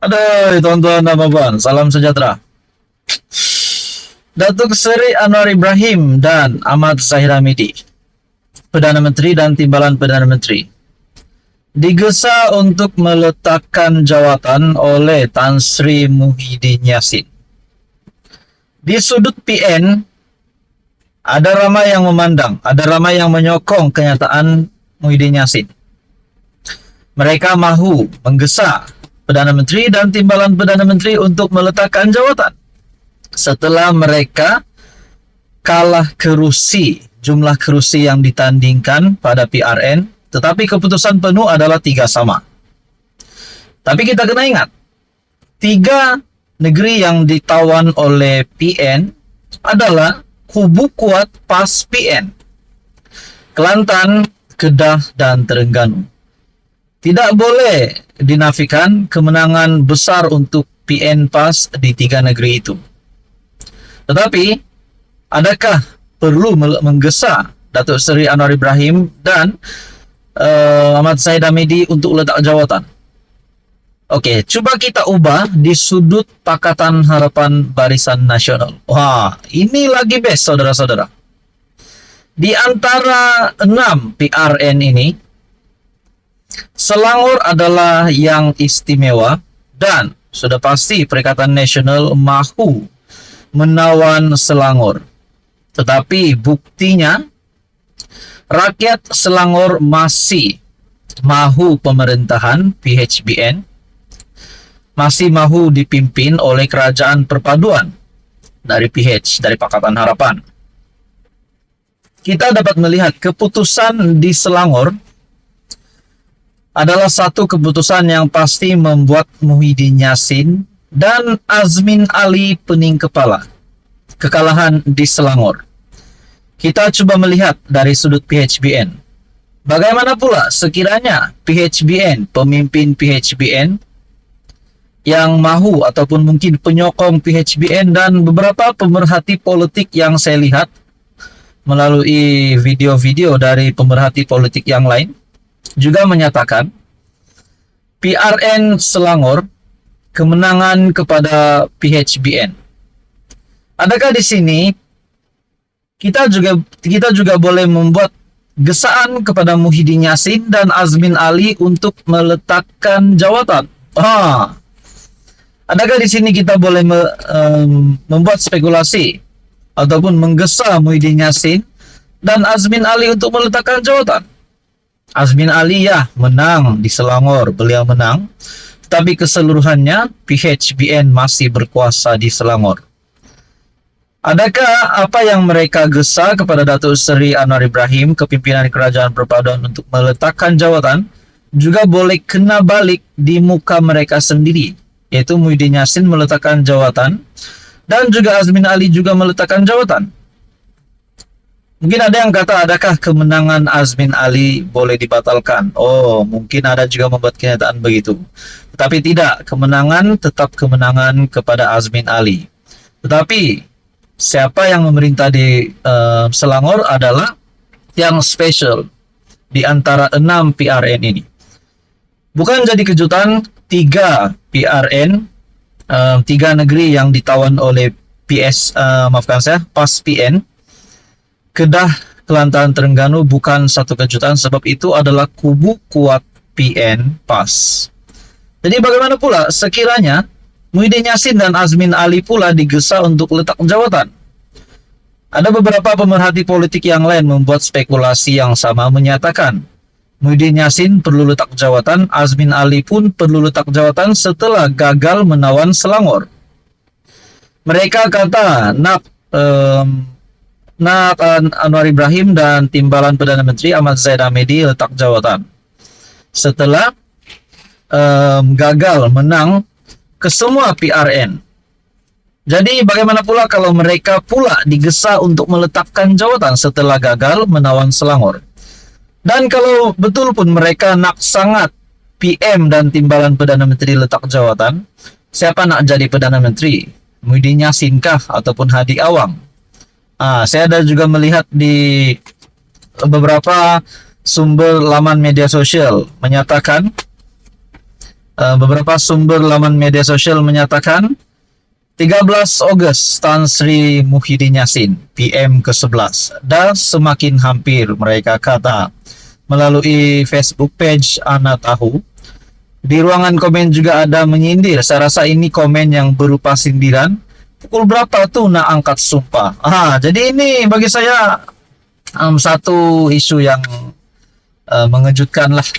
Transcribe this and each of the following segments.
Aduh, tuan-tuan dan puan, salam sejahtera. Datuk Seri Anwar Ibrahim dan Ahmad Zahid Hamidi, Perdana Menteri dan Timbalan Perdana Menteri, digesa untuk meletakkan jawatan oleh Tan Sri Muhyiddin Yassin. Di sudut PN, ada ramai yang memandang, ada ramai yang menyokong kenyataan Muhyiddin Yassin. Mereka mahu menggesa Perdana Menteri dan Timbalan Perdana Menteri untuk meletakkan jawatan setelah mereka kalah kerusi, jumlah kerusi yang ditandingkan pada PRN, tetapi keputusan penuh adalah 3-3. Tapi kita kena ingat, 3 negeri yang ditawan oleh PN adalah kubu kuat PAS PN, Kelantan, Kedah, dan Terengganu. Tidak boleh dinafikan kemenangan besar untuk PN PAS di 3 negeri itu. Tetapi, adakah perlu menggesa Datuk Seri Anwar Ibrahim dan Ahmad Zahid Hamidi untuk letak jawatan? Okey, cuba kita ubah di sudut Pakatan Harapan Barisan Nasional. Wah, ini lagi best, saudara-saudara. Di antara 6 PRN ini, Selangor adalah yang istimewa dan sudah pasti Perikatan Nasional mahu menawan Selangor. Tetapi buktinya, rakyat Selangor masih mahu pemerintahan PHBN, masih mahu dipimpin oleh kerajaan perpaduan dari PH, dari Pakatan Harapan. Kita dapat melihat keputusan di Selangor adalah satu keputusan yang pasti membuat Muhyiddin Yassin dan Azmin Ali pening kepala. Kekalahan di Selangor. Kita coba melihat dari sudut PHBN. Bagaimana pula sekiranya PHBN, pemimpin PHBN yang mahu ataupun mungkin penyokong PHBN dan beberapa pemerhati politik yang saya lihat melalui video-video dari pemerhati politik yang lain juga menyatakan PRN Selangor kemenangan kepada PHBN. Adakah di sini kita juga boleh membuat gesaan kepada Muhyiddin Yassin dan Azmin Ali untuk meletakkan jawatan? Adakah di sini kita boleh membuat spekulasi ataupun menggesa Muhyiddin Yassin dan Azmin Ali untuk meletakkan jawatan? Azmin Ali ya menang di Selangor, beliau menang. Tapi keseluruhannya PHBN masih berkuasa di Selangor. Adakah apa yang mereka gesa kepada Datuk Seri Anwar Ibrahim, kepimpinan kerajaan perpaduan untuk meletakkan jawatan, juga boleh kena balik di muka mereka sendiri, yaitu Muhyiddin Yassin meletakkan jawatan dan juga Azmin Ali juga meletakkan jawatan. Mungkin ada yang kata, adakah kemenangan Azmin Ali boleh dibatalkan? Oh, mungkin ada juga membuat kenyataan begitu. Tetapi tidak, kemenangan tetap kemenangan kepada Azmin Ali. Tetapi, siapa yang memerintah di Selangor adalah yang spesial di antara 6 PRN ini. Bukan jadi kejutan, 3 PRN, 3 negeri yang ditawan oleh PAS PN, Kedah, Kelantan, Terengganu bukan satu kejutan sebab itu adalah kubu kuat PN PAS. Jadi bagaimana pula sekiranya Muhyiddin Yassin dan Azmin Ali pula digesa untuk letak jawatan? Ada beberapa pemerhati politik yang lain membuat spekulasi yang sama, menyatakan Muhyiddin Yassin perlu letak jawatan, Azmin Ali pun perlu letak jawatan setelah gagal menawan Selangor. Mereka kata nak Anwar Ibrahim dan Timbalan Perdana Menteri Ahmad Zahid Hamidi letak jawatan setelah gagal menang ke semua PRN. Jadi bagaimana pula kalau mereka pula digesa untuk meletakkan jawatan setelah gagal menawan Selangor? Dan kalau betul pun mereka nak sangat PM dan Timbalan Perdana Menteri letak jawatan, siapa nak jadi Perdana Menteri? Muhyiddin Yassin kah ataupun Hadi Awang? Saya ada juga melihat di beberapa sumber laman media sosial menyatakan Beberapa sumber laman media sosial menyatakan 13 Ogos Tan Sri Muhyiddin Yassin, PM ke-11, dan semakin hampir, mereka kata melalui Facebook page Ana Tahu. Di ruangan komen juga ada menyindir. Saya rasa ini komen yang berupa sindiran. Pukul berapa tuh nak angkat sumpah? Jadi ini bagi saya satu isu yang mengejutkan lah.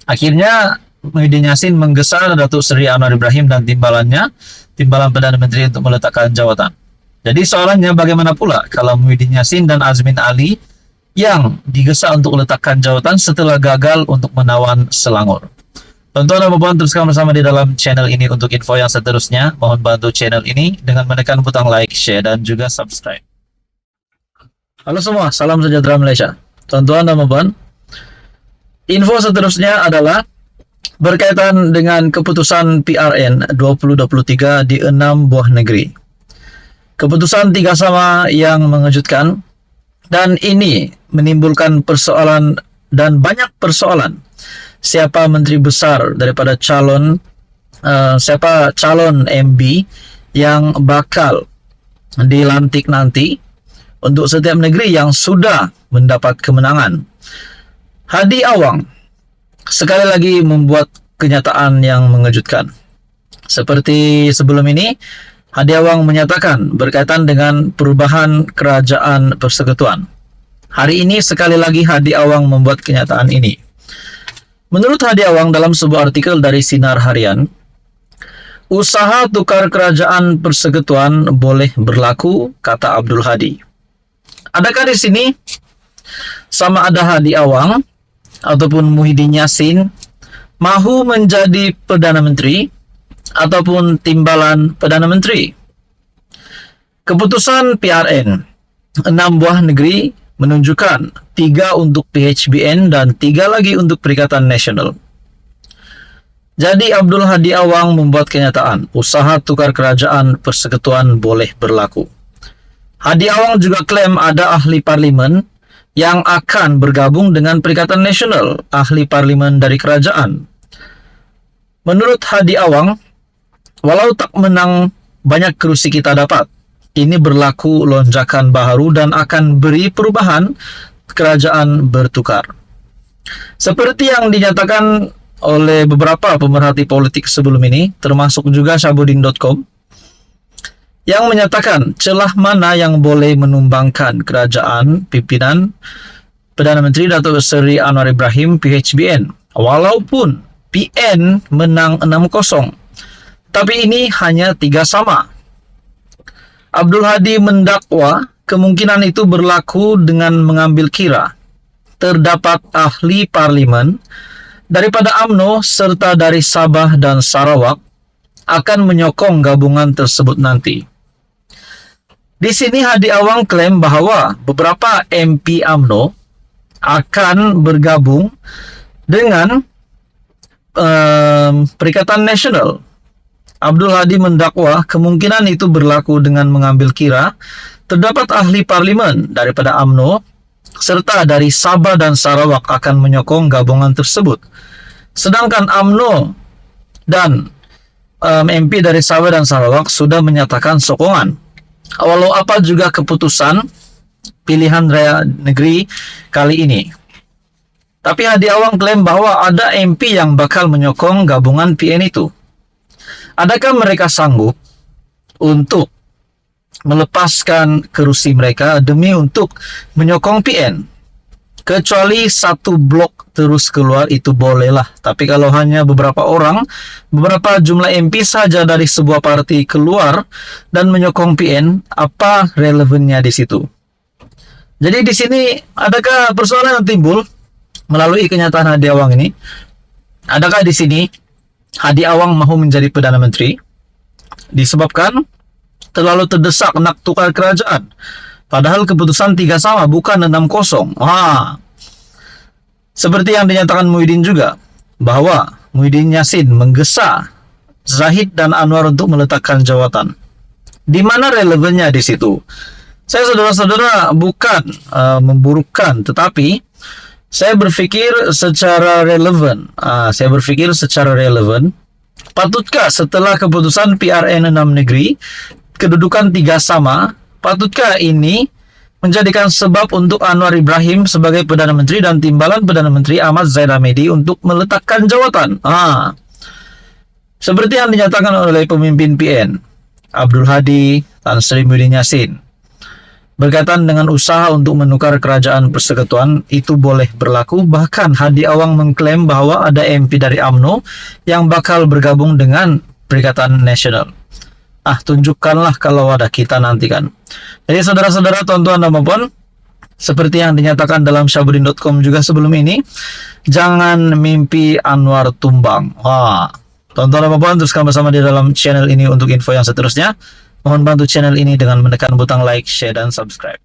Akhirnya Muhyiddin Yassin menggesa Datuk Seri Anwar Ibrahim dan timbalan Perdana Menteri untuk meletakkan jawatan. Jadi soalannya bagaimana pula kalau Muhyiddin Yassin dan Azmin Ali yang digesa untuk letakkan jawatan setelah gagal untuk menawan Selangor. Tuan-tuan dan puan, teruskan bersama di dalam channel ini untuk info yang seterusnya. Mohon bantu channel ini dengan menekan butang like, share, dan juga subscribe. Halo semua, salam sejahtera Malaysia. Tuan-tuan dan puan, info seterusnya adalah berkaitan dengan keputusan PRN 2023 di 6 buah negeri. Keputusan tiga sama yang mengejutkan, dan ini menimbulkan persoalan dan banyak persoalan. Siapa menteri besar daripada siapa calon MB yang bakal dilantik nanti untuk setiap negeri yang sudah mendapat kemenangan. Hadi Awang sekali lagi membuat kenyataan yang mengejutkan. Seperti sebelum ini, Hadi Awang menyatakan berkaitan dengan perubahan kerajaan persekutuan. Hari ini sekali lagi Hadi Awang membuat kenyataan ini. Menurut Hadi Awang dalam sebuah artikel dari Sinar Harian, usaha tukar kerajaan persekutuan boleh berlaku, kata Abdul Hadi. Adakah di sini sama ada Hadi Awang ataupun Muhyiddin Yassin mahu menjadi Perdana Menteri ataupun timbalan Perdana Menteri? Keputusan PRN 6 buah negeri menunjukkan 3 untuk PHBN dan 3 lagi untuk Perikatan Nasional. Jadi Abdul Hadi Awang membuat kenyataan usaha tukar kerajaan persekutuan boleh berlaku. Hadi Awang juga klaim ada ahli parlimen yang akan bergabung dengan Perikatan Nasional, ahli parlimen dari kerajaan. Menurut Hadi Awang, walau tak menang banyak kerusi kita dapat, ini berlaku lonjakan baru dan akan beri perubahan kerajaan bertukar. Seperti yang dinyatakan oleh beberapa pemerhati politik sebelum ini, termasuk juga Syabudin.com, yang menyatakan celah mana yang boleh menumbangkan kerajaan pimpinan Perdana Menteri Datuk Seri Anwar Ibrahim PHBN, walaupun PN menang 6-0. Tapi ini hanya 3 sama. Abdul Hadi mendakwa kemungkinan itu berlaku dengan mengambil kira terdapat ahli parlimen daripada UMNO serta dari Sabah dan Sarawak akan menyokong gabungan tersebut nanti. Di sini Hadi Awang klaim bahawa beberapa MP UMNO akan bergabung dengan Perikatan Nasional. Abdul Hadi mendakwa kemungkinan itu berlaku dengan mengambil kira terdapat ahli parlimen daripada UMNO serta dari Sabah dan Sarawak akan menyokong gabungan tersebut. Sedangkan UMNO dan MP dari Sabah dan Sarawak sudah menyatakan sokongan. Walau apa juga keputusan pilihan raya negeri kali ini. Tapi Hadi Awang klaim bahwa ada MP yang bakal menyokong gabungan PN itu. Adakah mereka sanggup untuk melepaskan kerusi mereka demi untuk menyokong PN? Kecuali satu blok terus keluar itu bolehlah. Tapi kalau hanya beberapa orang, beberapa jumlah MP saja dari sebuah parti keluar dan menyokong PN, apa relevannya di situ? Jadi di sini adakah persoalan yang timbul melalui kenyataan Hadi Awang ini? Adakah di sini Hadi Awang mahu menjadi Perdana Menteri disebabkan terlalu terdesak nak tukar kerajaan? Padahal keputusan 3 sama bukan 6-0. Seperti yang dinyatakan Muhyiddin juga, bahwa Muhyiddin Yassin menggesa Zahid dan Anwar untuk meletakkan jawatan. Di mana relevannya di situ? Saya saudara-saudara bukan memburukkan, tetapi Saya berpikir secara relevan. Patutkah setelah keputusan PRN 6 negeri kedudukan 3 sama, patutkah ini menjadikan sebab untuk Anwar Ibrahim sebagai Perdana Menteri dan timbalan Perdana Menteri Ahmad Zahid Hamidi untuk meletakkan jawatan? Seperti yang dinyatakan oleh pemimpin PN Abdul Hadi Tan Sri Muhyiddin Yassin, berkaitan dengan usaha untuk menukar kerajaan persekutuan itu boleh berlaku. Bahkan Hadi Awang mengklaim bahwa ada MP dari UMNO yang bakal bergabung dengan Perikatan Nasional. Tunjukkanlah kalau ada, kita nantikan. Jadi saudara-saudara, tuan-tuan dan puan, seperti yang dinyatakan dalam syahbudin.com juga sebelum ini, jangan mimpi Anwar tumbang. Tuan-tuan dan puan, teruskan bersama di dalam channel ini untuk info yang seterusnya. Mohon bantu channel ini dengan menekan butang like, share, dan subscribe.